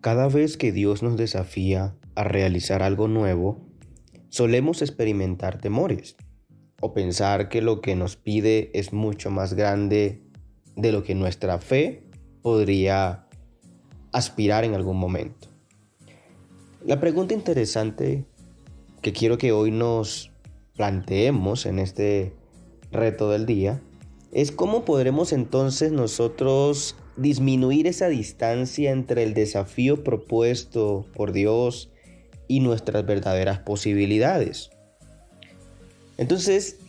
Cada vez que Dios nos desafía a realizar algo nuevo, solemos experimentar temores o pensar que lo que nos pide es mucho más grande de lo que nuestra fe podría aspirar en algún momento. La pregunta interesante que quiero que hoy nos planteemos en este reto del día es cómo podremos entonces nosotros disminuir esa distancia entre el desafío propuesto por Dios y nuestras verdaderas posibilidades. Entonces,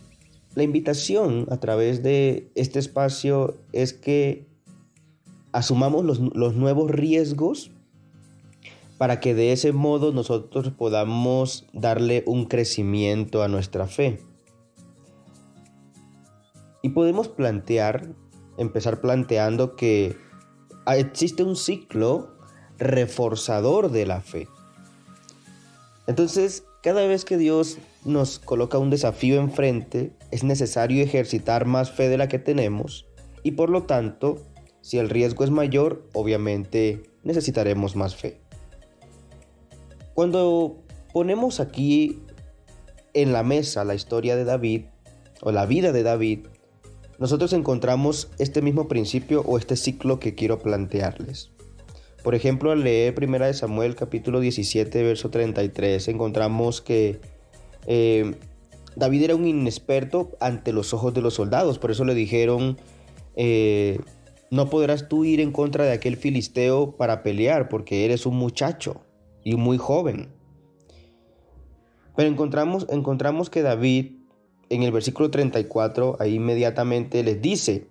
la invitación a través de este espacio es que asumamos los nuevos riesgos para que de ese modo nosotros podamos darle un crecimiento a nuestra fe. Y podemos empezar planteando que existe un ciclo reforzador de la fe. Entonces, cada vez que Dios nos coloca un desafío enfrente, es necesario ejercitar más fe de la que tenemos y por lo tanto, si el riesgo es mayor, obviamente necesitaremos más fe. Cuando ponemos aquí en la mesa la historia de David o la vida de David, nosotros encontramos este mismo principio o este ciclo que quiero plantearles. Por ejemplo, al leer 1 Samuel capítulo 17, verso 33, encontramos que David era un inexperto ante los ojos de los soldados. Por eso le dijeron, no podrás tú ir en contra de aquel filisteo para pelear porque eres un muchacho y muy joven. Pero encontramos que David, en el versículo 34, ahí inmediatamente les dice,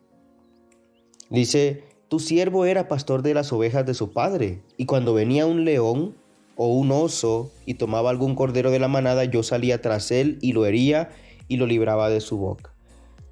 tu siervo era pastor de las ovejas de su padre, y cuando venía un león o un oso y tomaba algún cordero de la manada, yo salía tras él y lo hería y lo libraba de su boca.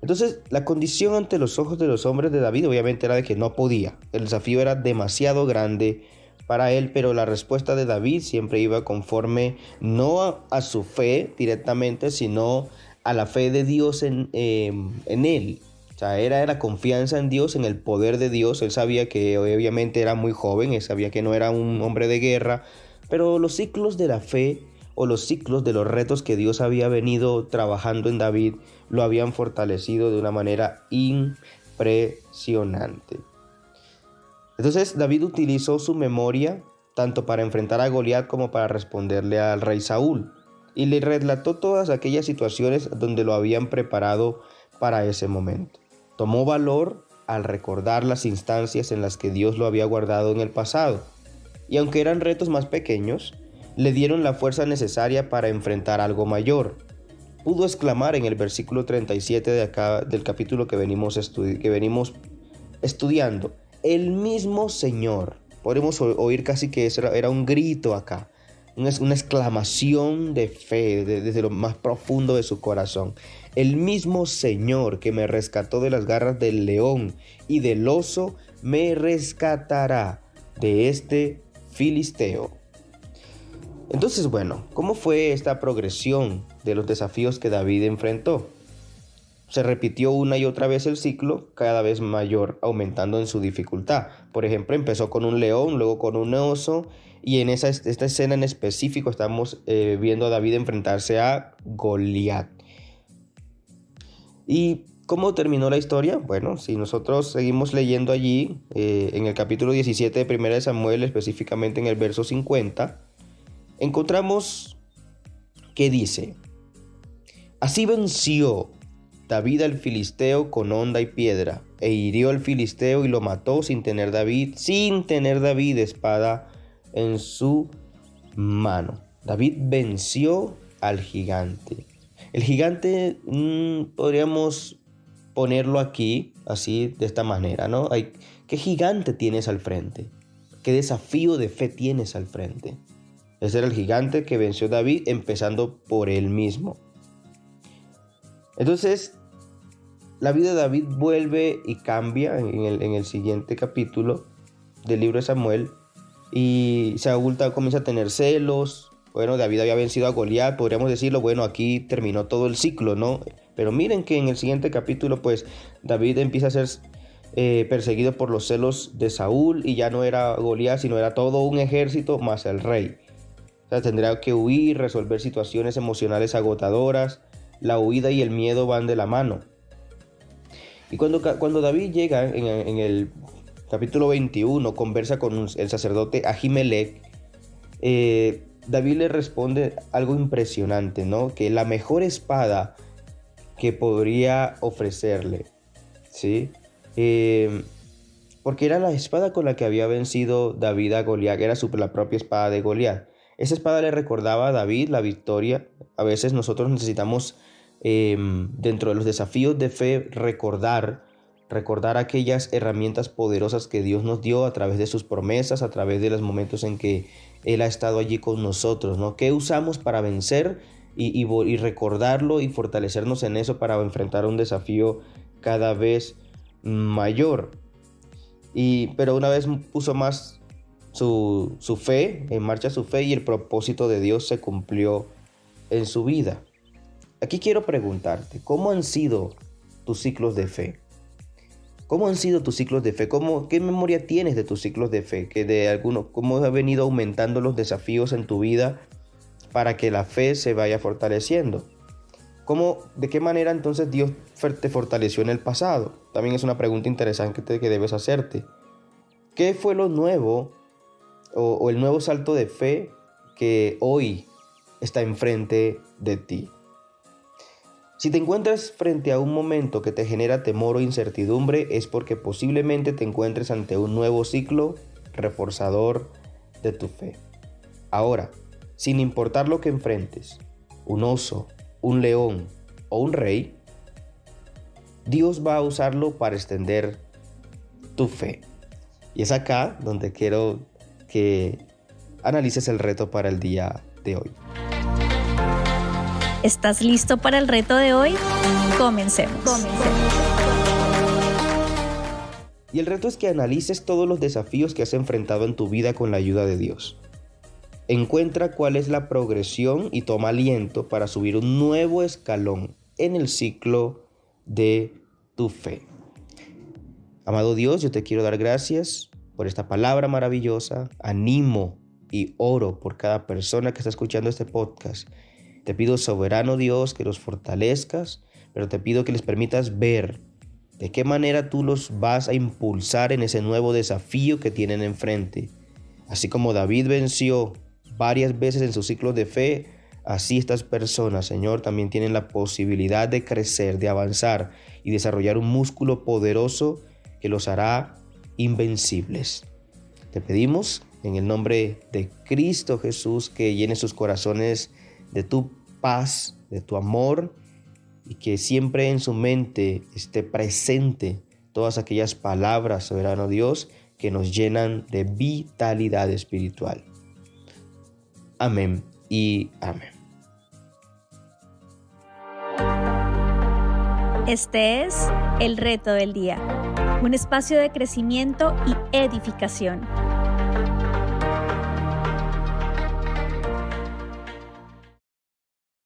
Entonces, la condición ante los ojos de los hombres de David obviamente era de que no podía. El desafío era demasiado grande para él, pero la respuesta de David siempre iba conforme no a su fe directamente, sino a la fe de Dios en él. O sea, era la confianza en Dios, en el poder de Dios. Él sabía que obviamente era muy joven, él sabía que no era un hombre de guerra, pero los ciclos de la fe o los ciclos de los retos que Dios había venido trabajando en David lo habían fortalecido de una manera impresionante. Entonces David utilizó su memoria tanto para enfrentar a Goliat como para responderle al rey Saúl, y le relató todas aquellas situaciones donde lo habían preparado para ese momento. Tomó valor al recordar las instancias en las que Dios lo había guardado en el pasado, y aunque eran retos más pequeños, le dieron la fuerza necesaria para enfrentar algo mayor. Pudo exclamar en el versículo 37 de acá, del capítulo que venimos estudiando, el mismo Señor. Podemos oír casi que eso era un grito acá, una exclamación de fe desde lo más profundo de su corazón. El mismo Señor que me rescató de las garras del león y del oso, me rescatará de este filisteo. Entonces, bueno, ¿cómo fue esta progresión de los desafíos que David enfrentó? Se repitió una y otra vez el ciclo, cada vez mayor, aumentando en su dificultad. Por ejemplo, empezó con un león, luego con un oso, y en esta escena en específico estamos viendo a David enfrentarse a Goliat. ¿Y cómo terminó la historia? Bueno, si nosotros seguimos leyendo allí, en el capítulo 17 de 1 Samuel, específicamente en el verso 50, encontramos que dice, así venció David al filisteo con honda y piedra, e hirió al filisteo y lo mató sin tener David espada en su mano. David venció al gigante. El gigante podríamos ponerlo aquí, así, de esta manera, ¿no? ¿Qué gigante tienes al frente? ¿Qué desafío de fe tienes al frente? Ese era el gigante que venció David, empezando por él mismo. Entonces, la vida de David vuelve y cambia en el siguiente capítulo del libro de Samuel. Y Saúl comienza a tener celos. Bueno, David había vencido a Goliat, podríamos decirlo. Bueno, aquí terminó todo el ciclo, ¿no? Pero miren que en el siguiente capítulo, pues, David empieza a ser perseguido por los celos de Saúl, y ya no era Goliat, sino era todo un ejército más el rey. O sea, tendría que huir, resolver situaciones emocionales agotadoras. La huida y el miedo van de la mano. Y cuando David llega en el capítulo 21, conversa con el sacerdote Ahimelech, David le responde algo impresionante, ¿no? Que la mejor espada que podría ofrecerle, ¿sí? Porque era la espada con la que había vencido David a Goliat, era la propia espada de Goliat. Esa espada le recordaba a David la victoria. A veces nosotros necesitamos, dentro de los desafíos de fe, recordar aquellas herramientas poderosas que Dios nos dio a través de sus promesas, a través de los momentos en que Él ha estado allí con nosotros, ¿no? ¿Qué usamos para vencer? Y recordarlo y fortalecernos en eso para enfrentar un desafío cada vez mayor. Pero una vez puso más su fe, en marcha su fe, y el propósito de Dios se cumplió en su vida. Aquí quiero preguntarte, ¿cómo han sido tus ciclos de fe? ¿Cómo han sido tus ciclos de fe? ¿Qué memoria tienes de tus ciclos de fe? ¿Cómo ha venido aumentando los desafíos en tu vida para que la fe se vaya fortaleciendo? ¿De qué manera entonces Dios te fortaleció en el pasado? También es una pregunta interesante que debes hacerte. ¿Qué fue lo nuevo o el nuevo salto de fe que hoy está enfrente de ti? Si te encuentras frente a un momento que te genera temor o incertidumbre, es porque posiblemente te encuentres ante un nuevo ciclo reforzador de tu fe. Ahora, sin importar lo que enfrentes, un oso, un león o un rey, Dios va a usarlo para extender tu fe. Y es acá donde quiero que analices el reto para el día de hoy. ¿Estás listo para el reto de hoy? Comencemos. Y el reto es que analices todos los desafíos que has enfrentado en tu vida con la ayuda de Dios. Encuentra cuál es la progresión y toma aliento para subir un nuevo escalón en el ciclo de tu fe. Amado Dios, yo te quiero dar gracias por esta palabra maravillosa. Animo y oro por cada persona que está escuchando este podcast. Te pido, soberano Dios, que los fortalezcas, pero te pido que les permitas ver de qué manera tú los vas a impulsar en ese nuevo desafío que tienen enfrente. Así como David venció varias veces en sus ciclos de fe, así estas personas, Señor, también tienen la posibilidad de crecer, de avanzar y desarrollar un músculo poderoso que los hará invencibles. Te pedimos en el nombre de Cristo Jesús que llene sus corazones de tu paz, de tu amor, y que siempre en su mente esté presente todas aquellas palabras, soberano Dios, que nos llenan de vitalidad espiritual. Amén y amén. Este es el reto del día, un espacio de crecimiento y edificación.